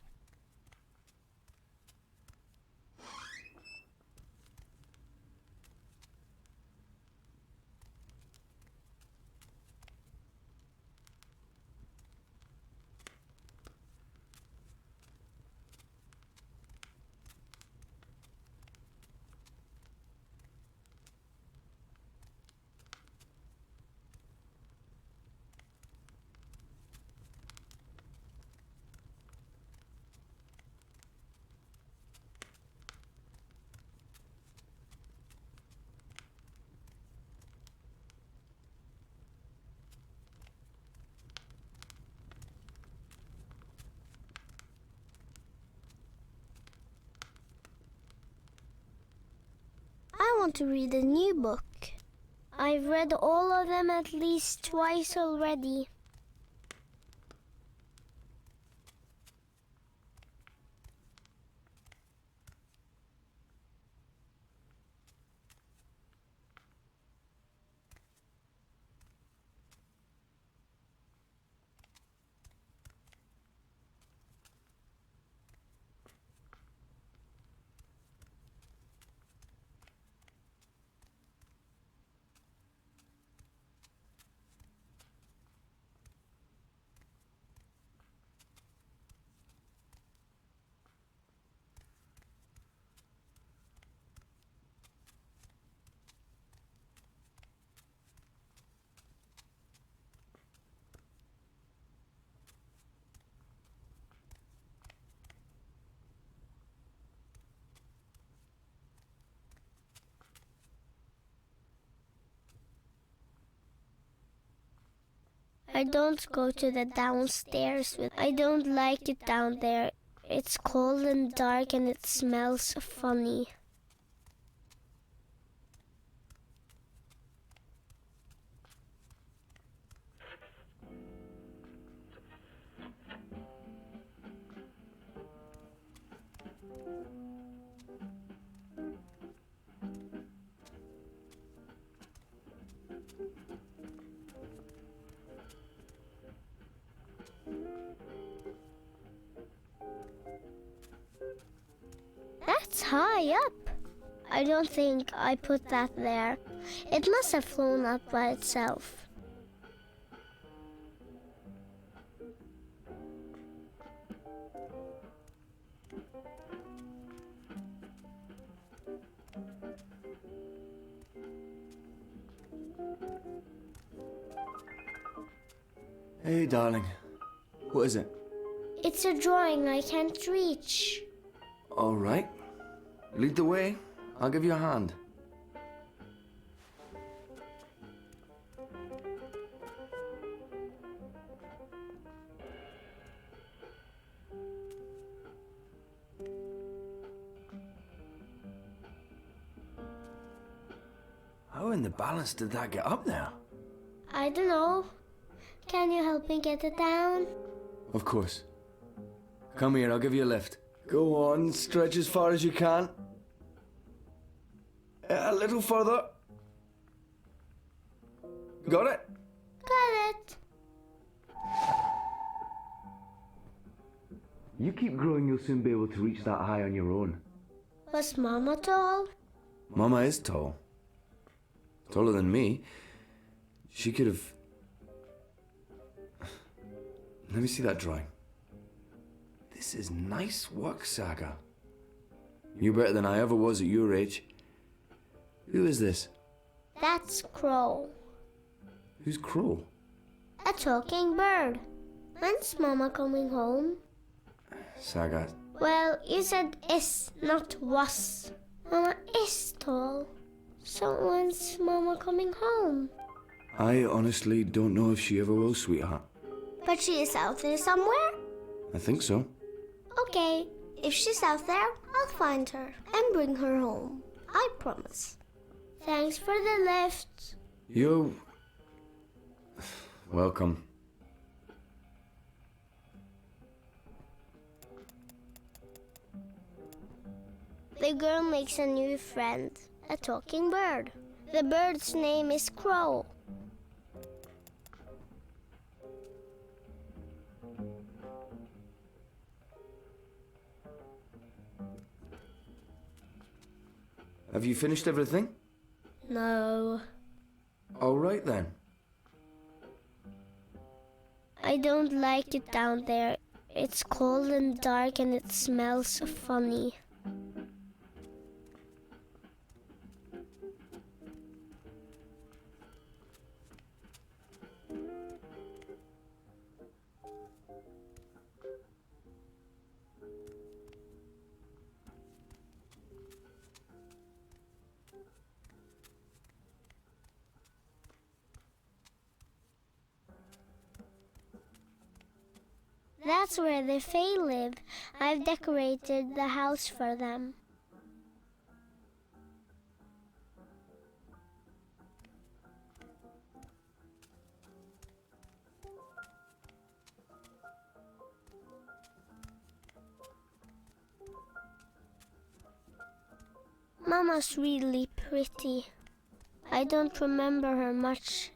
I want to read a new book. I've read all of them at least twice already. I don't go to the downstairs. I don't like it down there. It's cold and dark and it smells funny. That's high up. I don't think I put that there. It must have flown up by itself. Hey, darling. What is it? It's a drawing I can't reach. All right. Lead the way. I'll give you a hand. How in the balance did that get up there? I don't know. Can you help me get it down? Of course. Come here, I'll give you a lift. Go on, stretch as far as you can. A little further. Got it? Got it. You keep growing, you'll soon be able to reach that high on your own. Was Mama tall? Mama is tall. Taller than me. She could have... Let me see that drawing. This is nice work, Saga. You're better than I ever was at your age. Who is this? That's Crow. Who's Crow? A talking bird. When's Mama coming home? Saga. Well, you said is, not was. Mama is tall. So when's Mama coming home? I honestly don't know if she ever will, sweetheart. But she is out there somewhere? I think so. Okay, if she's out there, I'll find her and bring her home. I promise. Thanks for the lift. You're... welcome. The girl makes a new friend, a talking bird. The bird's name is Crow. Have you finished everything? No. All right then. I don't like it down there. It's cold and dark and it smells funny. That's where the Fae live. I've decorated the house for them. Mama's really pretty. I don't remember her much.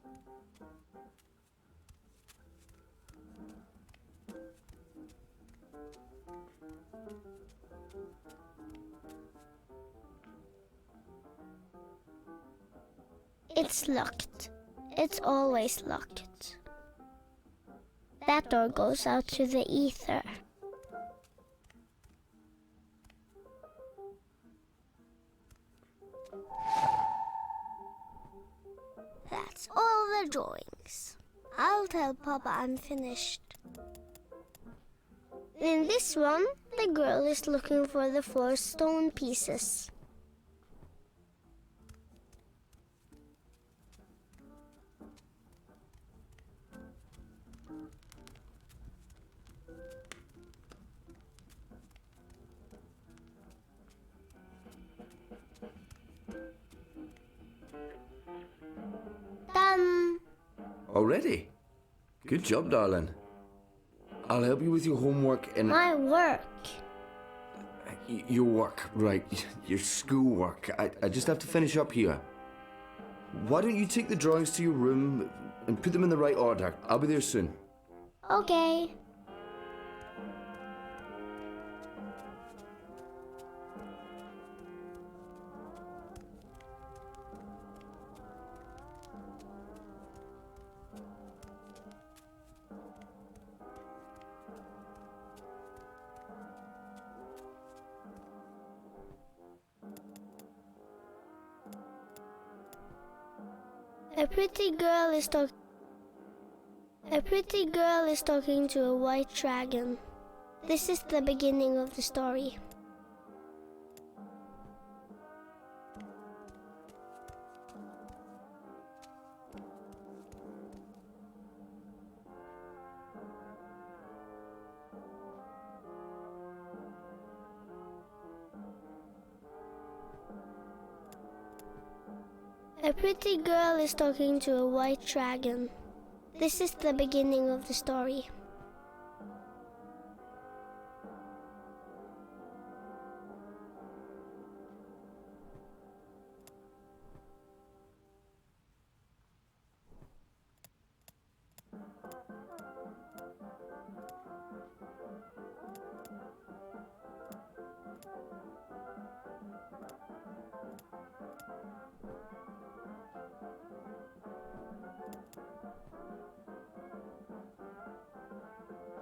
It's locked. It's always locked. That door goes out to the ether. That's all the drawings. I'll tell Papa I'm finished. In this one, the girl is looking for the 4 stone pieces. Already? Good job, darling. I'll help you with your homework and... My work. Your work, right. Your schoolwork. I just have to finish up here. Why don't you take the drawings to your room and put them in the right order? I'll be there soon. Okay. A pretty girl is talking to a white dragon. This is the beginning of the story. A pretty girl is talking to a white dragon. This is the beginning of the story.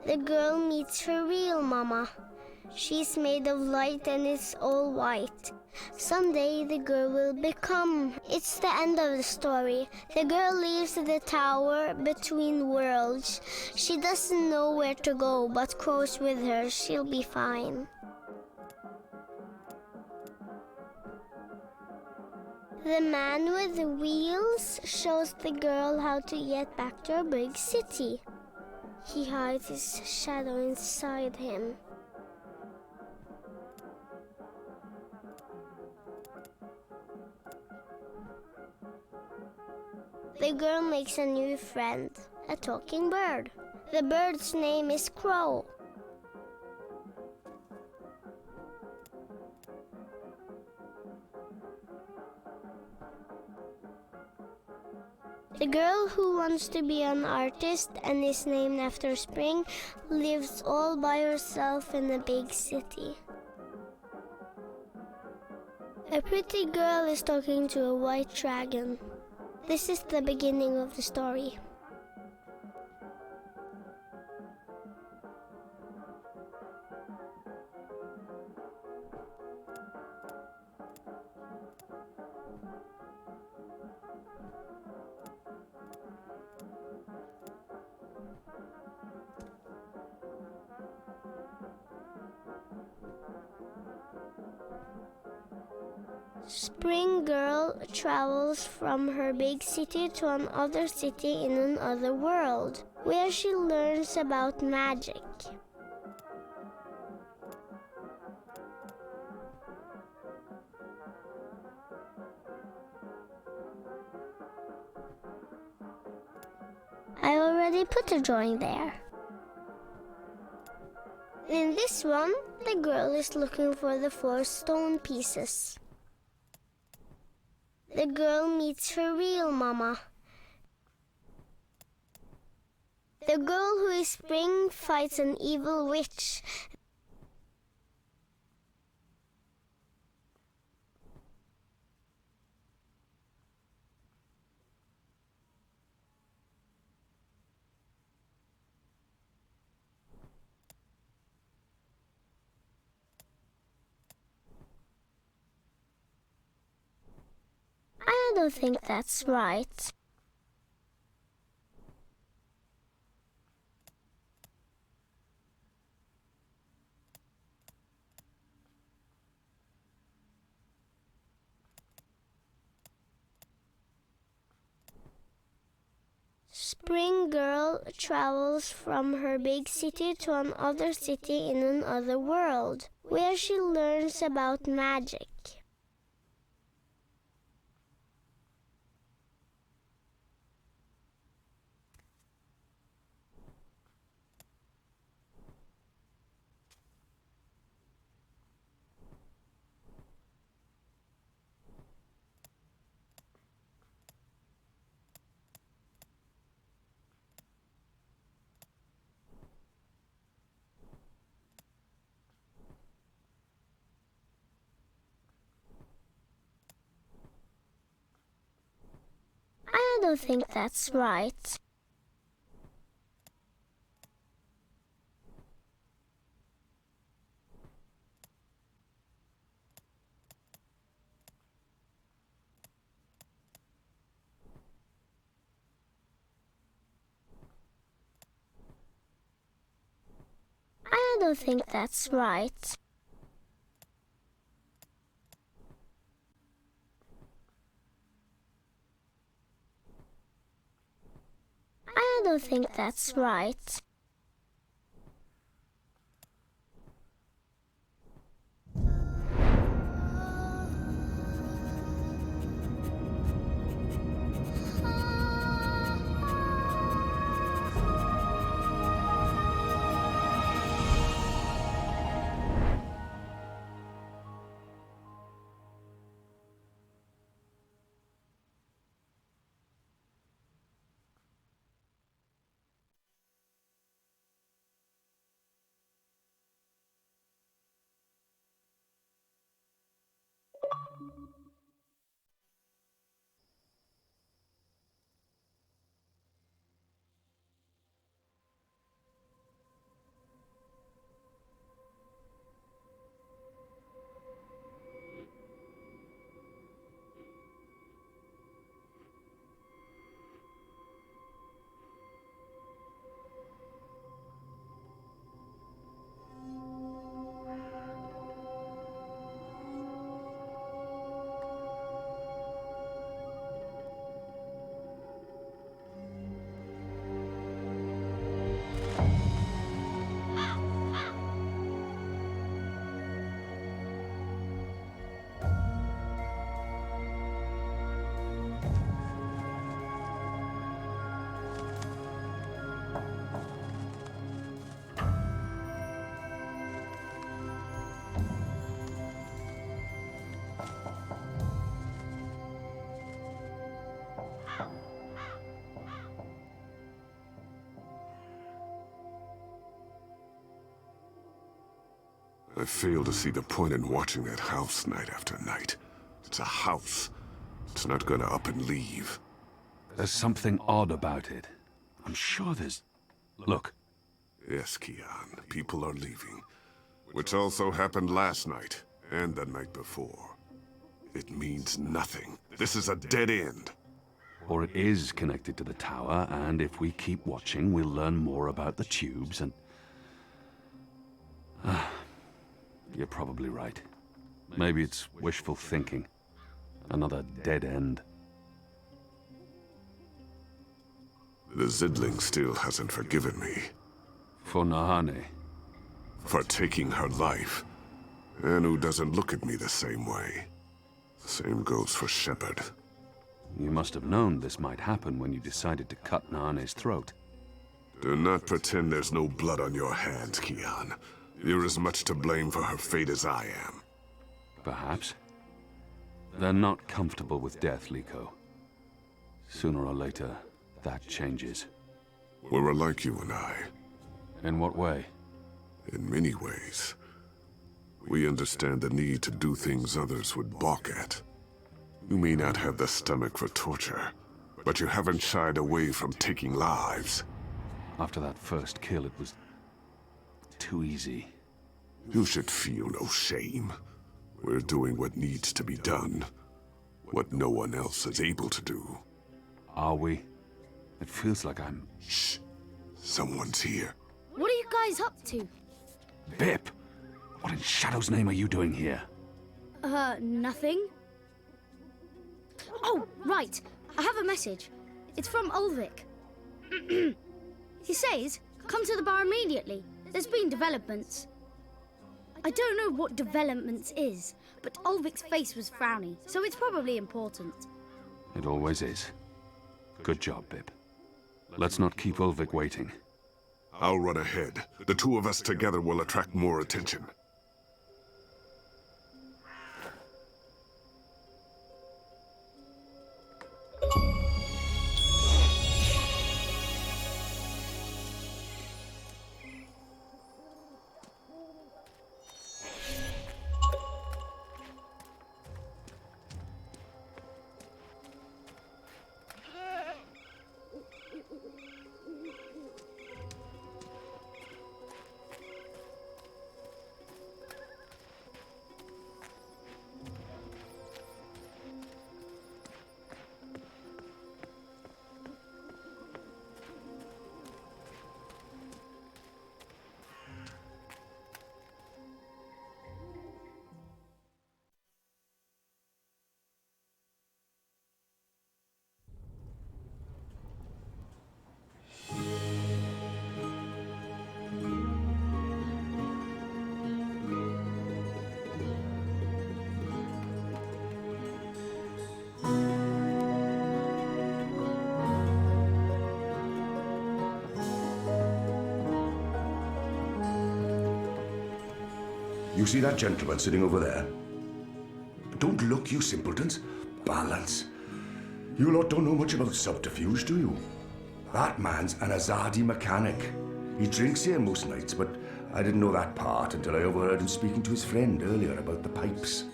The girl meets her real mama. She's made of light and it's all white. Someday the girl will become... It's the end of the story. The girl leaves the tower between worlds. She doesn't know where to go, but Crow's with her. She'll be fine. The man with the wheels shows the girl how to get back to a big city. He hides his shadow inside him. The girl makes a new friend, a talking bird. The bird's name is Crow. The girl who wants to be an artist and is named after spring lives all by herself in a big city. A pretty girl is talking to a white dragon. This is the beginning of the story. Spring Girl travels from her big city to another city in another world, where she learns about magic. I already put a drawing there. In this one, the girl is looking for the 4 stone pieces. The girl meets her real mama. The girl who is spring fights an evil witch. I don't think that's right. Spring Girl travels from her big city to another city in another world, where she learns about magic. don't think that's right. I don't think that's right. I don't think that's right. I fail to see the point in watching that house night after night. It's a house. It's not gonna up and leave. There's something odd about it. I'm sure there's... Look. Yes, Kian, people are leaving. Which also happened last night, and the night before. It means nothing. This is a dead end. Or it is connected to the tower, and if we keep watching, we'll learn more about the tubes and... You're probably right. Maybe it's wishful thinking. Another dead end. The Zidling still hasn't forgiven me. For Nahane. For taking her life. Anu doesn't look at me the same way. Same goes for Shepard. You must have known this might happen when you decided to cut Nahane's throat. Do not pretend there's no blood on your hands, Kian. You're as much to blame for her fate as I am. Perhaps. They're not comfortable with death, Liko. Sooner or later, that changes. We're alike, you and I. In what way? In many ways. We understand the need to do things others would balk at. You may not have the stomach for torture, but you haven't shied away from taking lives. After that first kill, it was too easy. You should feel no shame. We're doing what needs to be done. What no one else is able to do. Are we? It feels like I'm... Shh. Someone's here. What are you guys up to? Bip! What in Shadow's name are you doing here? Nothing. Oh, right. I have a message. It's from Ulvik. He says, come to the bar immediately. There's been developments. I don't know what developments is, but Ulvik's face was frowny, so it's probably important. It always is. Good job, Bip. Let's not keep Ulvik waiting. I'll run ahead. The two of us together will attract more attention. You see that gentleman sitting over there? Don't look, you simpletons. Balance. You lot don't know much about subterfuge, do you? That man's an Azadi mechanic. He drinks here most nights, but I didn't know that part until I overheard him speaking to his friend earlier about the pipes.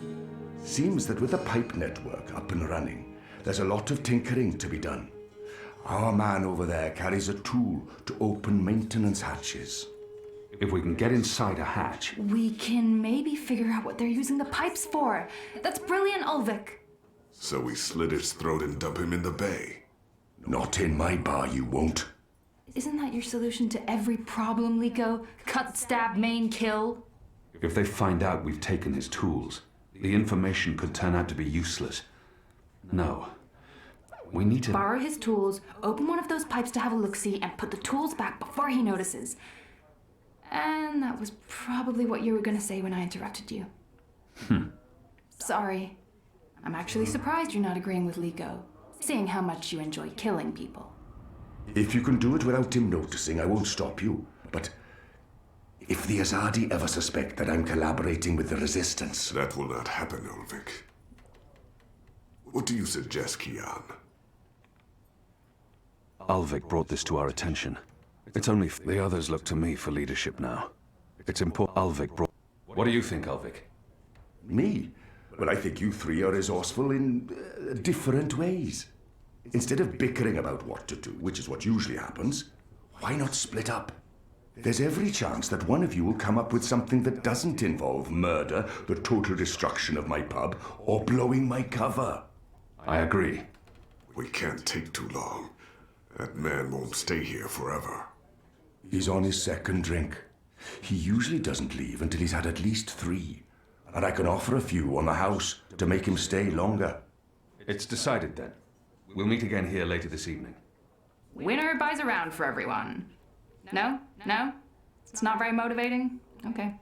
Seems that with the pipe network up and running, there's a lot of tinkering to be done. Our man over there carries a tool to open maintenance hatches. If we can get inside a hatch... We can maybe figure out what they're using the pipes for. That's brilliant, Ulvik. So we slit his throat and dump him in the bay. Not in my bar, you won't. Isn't that your solution to every problem, Liko? Cut, stab, maim, kill? If they find out we've taken his tools, the information could turn out to be useless. No. We need to... Borrow his tools, open one of those pipes to have a look-see, and put the tools back before he notices. And that was probably what you were going to say when I interrupted you. Sorry. I'm actually surprised you're not agreeing with Liko, seeing how much you enjoy killing people. If you can do it without him noticing, I won't stop you. But if the Azadi ever suspect that I'm collaborating with the Resistance... That will not happen, Ulvik. What do you suggest, Kian? Ulvik brought this to our attention. It's only the others look to me for leadership now. It's important Ulvik brought... What do you think, Ulvik? Me? Well, I think you three are resourceful in different ways. Instead of bickering about what to do, which is what usually happens, why not split up? There's every chance that one of you will come up with something that doesn't involve murder, the total destruction of my pub, or blowing my cover. I agree. We can't take too long. That man won't stay here forever. He's on his second drink. He usually doesn't leave until he's had at least 3. And I can offer a few on the house to make him stay longer. It's decided then. We'll meet again here later this evening. Winner buys around for everyone. No? No? It's not very motivating? Okay.